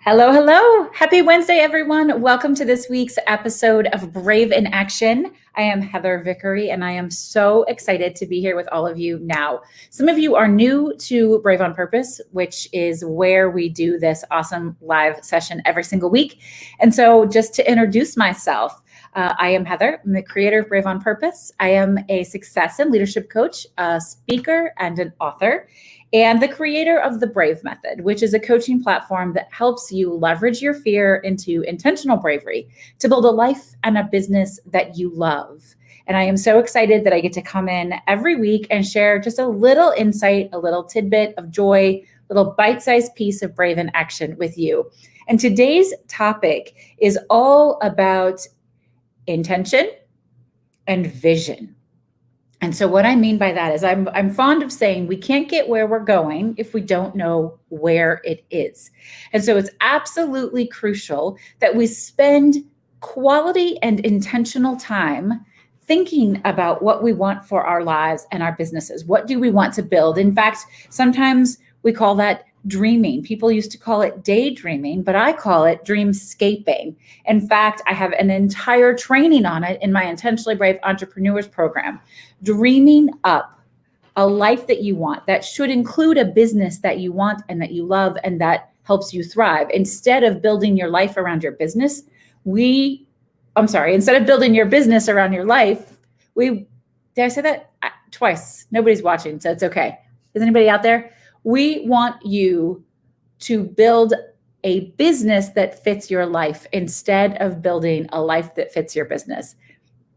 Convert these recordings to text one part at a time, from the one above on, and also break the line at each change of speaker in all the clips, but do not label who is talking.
Hello, hello. Happy Wednesday, everyone. Welcome to this week's episode of Brave in Action. I am Heather Vickery, and I am so excited to be here with all of you now. Some of you are new to Brave on Purpose, which is where we do this awesome live session every single week. And so just to introduce myself, I am Heather. I'm the creator of Brave on Purpose. I am a success and leadership coach, a speaker, and an author, and the creator of the Brave Method, which is a coaching platform that helps you leverage your fear into intentional bravery to build a life and a business that you love. And I am so excited that I get to come in every week and share just a little insight, a little tidbit of joy, a little bite-sized piece of Brave in Action with you. And today's topic is all about intention and vision. And so what I mean by that is I'm fond of saying we can't get where we're going if we don't know where it is. And so it's absolutely crucial that we spend quality and intentional time thinking about what we want for our lives and our businesses. What do we want to build? In fact, sometimes we call that dreaming. People used to call it daydreaming, but I call it dreamscaping. In fact, I have an entire training on it in my Intentionally Brave Entrepreneurs program. Dreaming up a life that you want, that should include a business that you want and that you love and that helps you thrive. Instead of building your life around your business, instead of building your business around your life, did I say that? Twice. Nobody's watching, so it's okay. Is anybody out there? We want you to build a business that fits your life instead of building a life that fits your business.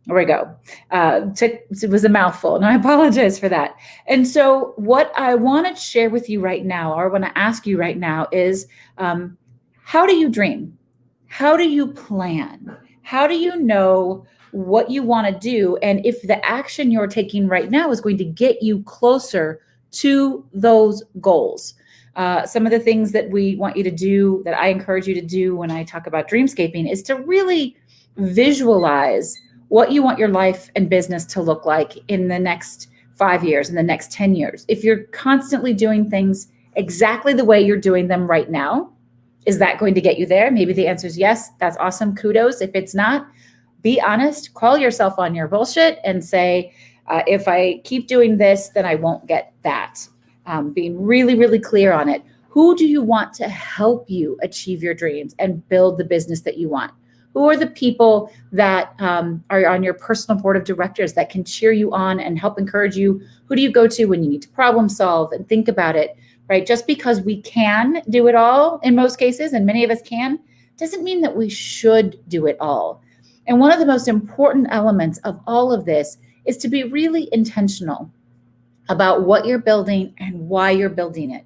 There we go. It was a mouthful, and I apologize for that. And so what I want to share with you right now, or want to ask you right now is, how do you dream? How do you plan? How do you know what you want to do? And if the action you're taking right now is going to get you closer to those goals. Some of the things that we want you to do, that I encourage you to do when I talk about dreamscaping, is to really visualize what you want your life and business to look like in the next 5 years, in the next 10 years. If you're constantly doing things exactly the way you're doing them right now, is that going to get you there? Maybe the answer is yes. That's awesome. Kudos. If it's not, be honest, call yourself on your bullshit and say, if I keep doing this, then I won't get that. Being really, really clear on it. Who do you want to help you achieve your dreams and build the business that you want? Who are the people that are on your personal board of directors that can cheer you on and help encourage you? Who do you go to when you need to problem solve and think about it, right? Just because we can do it all in most cases, and many of us can, doesn't mean that we should do it all. And one of the most important elements of all of this is to be really intentional about what you're building and why you're building it.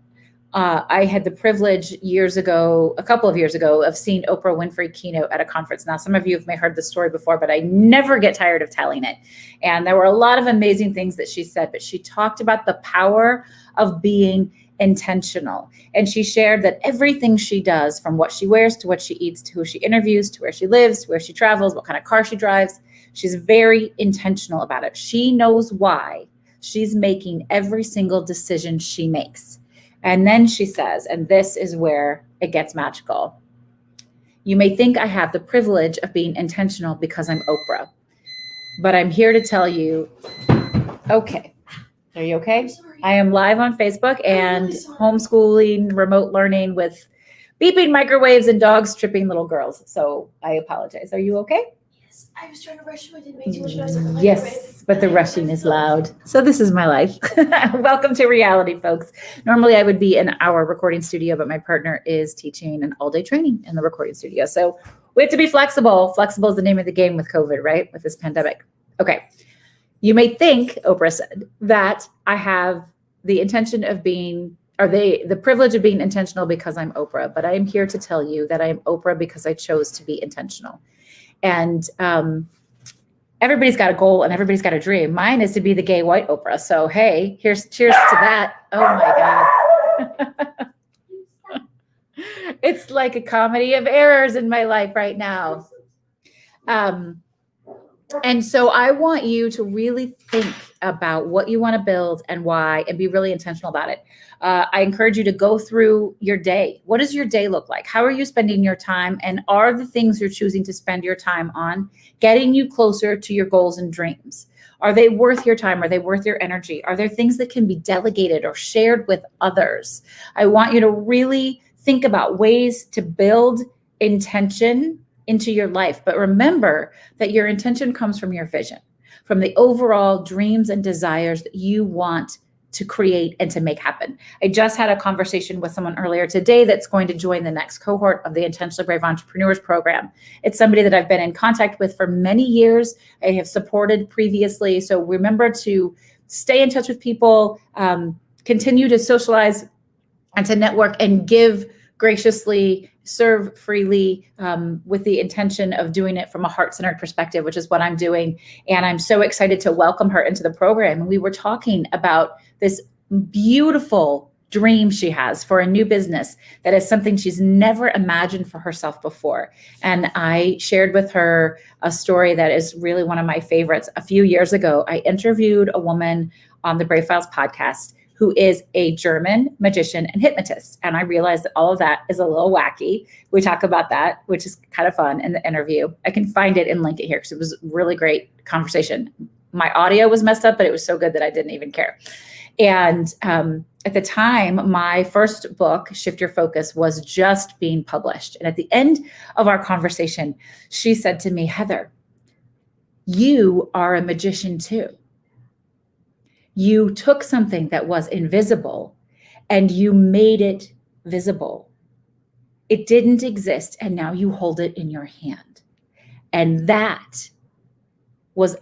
I had the privilege a couple of years ago, of seeing Oprah Winfrey keynote at a conference. Now, some of you may have heard the story before, but I never get tired of telling it. And there were a lot of amazing things that she said, but she talked about the power of being intentional. And she shared that everything she does, from what she wears to what she eats, to who she interviews, to where she lives, to where she travels, what kind of car she drives, she's very intentional about it. She knows why she's making every single decision she makes. And then she says, and this is where it gets magical, you may think I have the privilege of being intentional because I'm Oprah, but I'm here to tell you, okay, are you okay? I am live on Facebook and homeschooling, remote learning with beeping microwaves and dogs tripping little girls. So I apologize. Are you okay?
Yes, I was trying to rush you. I didn't make too much noise on the
Yes, but the rushing is loud. So this is my life. Welcome to reality, folks. Normally I would be in our recording studio, but my partner is teaching an all-day training in the recording studio. So we have to be flexible. Flexible is the name of the game with COVID, right? With this pandemic. Okay. You may think, Oprah said, that I have the intention of being, or the privilege of being intentional because I'm Oprah, but I am here to tell you that I am Oprah because I chose to be intentional. And everybody's got a goal and everybody's got a dream. Mine is to be the gay white Oprah. So, hey, cheers to that. Oh my God. It's like a comedy of errors in my life right now. And so I want you to really think about what you want to build and why, and be really intentional about it. I encourage you to go through your day. What does your day look like? How are you spending your time? And are the things you're choosing to spend your time on getting you closer to your goals and dreams? Are they worth your time? Are they worth your energy? Are there things that can be delegated or shared with others? I want you to really think about ways to build intention into your life. But remember that your intention comes from your vision, from the overall dreams and desires that you want to create and to make happen. I just had a conversation with someone earlier today that's going to join the next cohort of the Intentionally Brave Entrepreneurs Program. It's somebody that I've been in contact with for many years. I have supported previously. So remember to stay in touch with people, continue to socialize and to network and give graciously, serve freely, with the intention of doing it from a heart-centered perspective, which is what I'm doing. And I'm so excited to welcome her into the program. And we were talking about this beautiful dream she has for a new business that is something she's never imagined for herself before. And I shared with her a story that is really one of my favorites. A few years ago, I interviewed a woman on the Brave Files podcast who is a German magician and hypnotist. And I realized that all of that is a little wacky. We talk about that, which is kind of fun in the interview. I can find it and link it here because it was a really great conversation. My audio was messed up, but it was so good that I didn't even care. And at the time, my first book, Shift Your Focus, was just being published. And at the end of our conversation, she said to me, Heather, you are a magician too. You took something that was invisible and you made it visible. It didn't exist, and now you hold it in your hand. And that was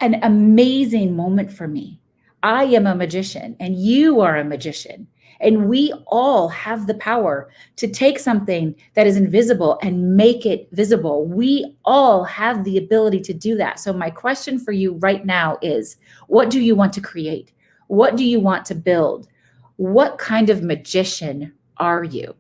an amazing moment for me. I am a magician and you are a magician. And we all have the power to take something that is invisible and make it visible. We all have the ability to do that. So my question for you right now is, what do you want to create? What do you want to build? What kind of magician are you?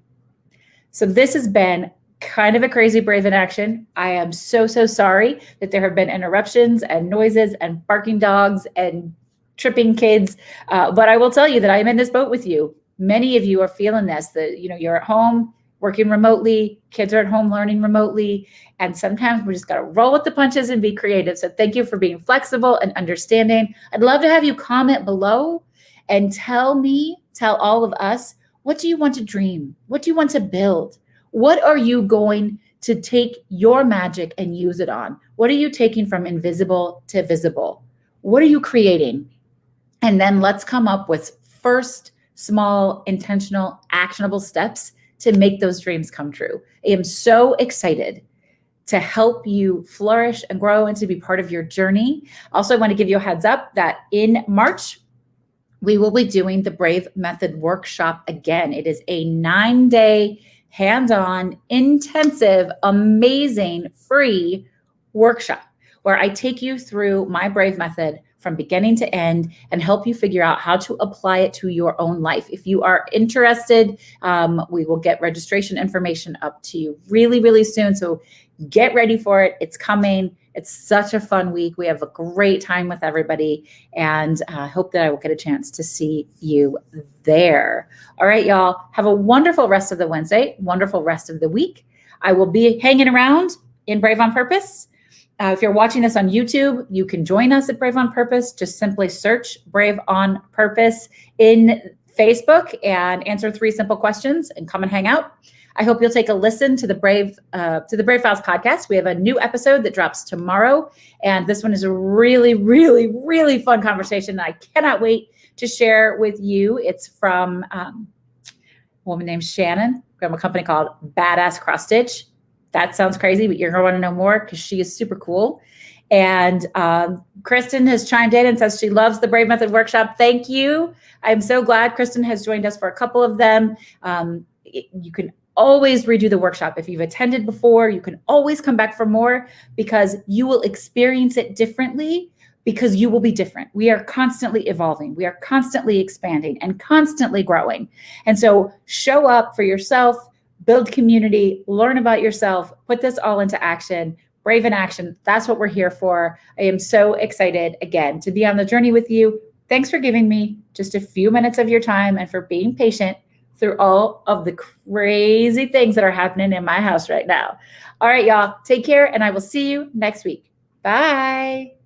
So this has been kind of a crazy Brave in action. I am so sorry that there have been interruptions and noises and barking dogs and tripping kids. But I will tell you that I am in this boat with you. Many of you are feeling this, that, you're at home working remotely, kids are at home learning remotely, and sometimes we just got to roll with the punches and be creative. So thank you for being flexible and understanding. I'd love to have you comment below and tell all of us, what do you want to dream? What do you want to build? What are you going to take your magic and use it on? What are you taking from invisible to visible? What are you creating? And then let's come up with first small, intentional, actionable steps to make those dreams come true. I am so excited to help you flourish and grow and to be part of your journey. Also, I want to give you a heads up that in March, we will be doing the Brave Method workshop again. It is a 9-day, hands-on, intensive, amazing, free workshop where I take you through my Brave Method from beginning to end and help you figure out how to apply it to your own life. If you are interested, we will get registration information up to you really soon. So get ready for it. It's coming. It's such a fun week. We have a great time with everybody, and I hope that I will get a chance to see you there. All right, y'all. Have a wonderful rest of the Wednesday, wonderful rest of the week. I will be hanging around in Brave on Purpose. If you're watching this on YouTube, you can join us at Brave on Purpose. Just simply search Brave on Purpose in Facebook and answer 3 simple questions and come and hang out. I hope you'll take a listen to the Brave Files podcast. We have a new episode that drops tomorrow, and this one is a really fun conversation that I cannot wait to share with you. It's from a woman named Shannon from a company called Badass Cross Stitch. That sounds crazy, but you're going to want to know more because she is super cool. And Kristen has chimed in and says she loves the Brave Method workshop. Thank you. I'm so glad Kristen has joined us for a couple of them. You can always redo the workshop. If you've attended before, you can always come back for more because you will experience it differently because you will be different. We are constantly evolving. We are constantly expanding and constantly growing. And so show up for yourself, build community, learn about yourself, put this all into action. brave in action. That's what we're here for. I am so excited again to be on the journey with you. Thanks for giving me just a few minutes of your time and for being patient through all of the crazy things that are happening in my house right now. All right, y'all, take care, and I will see you next week. Bye.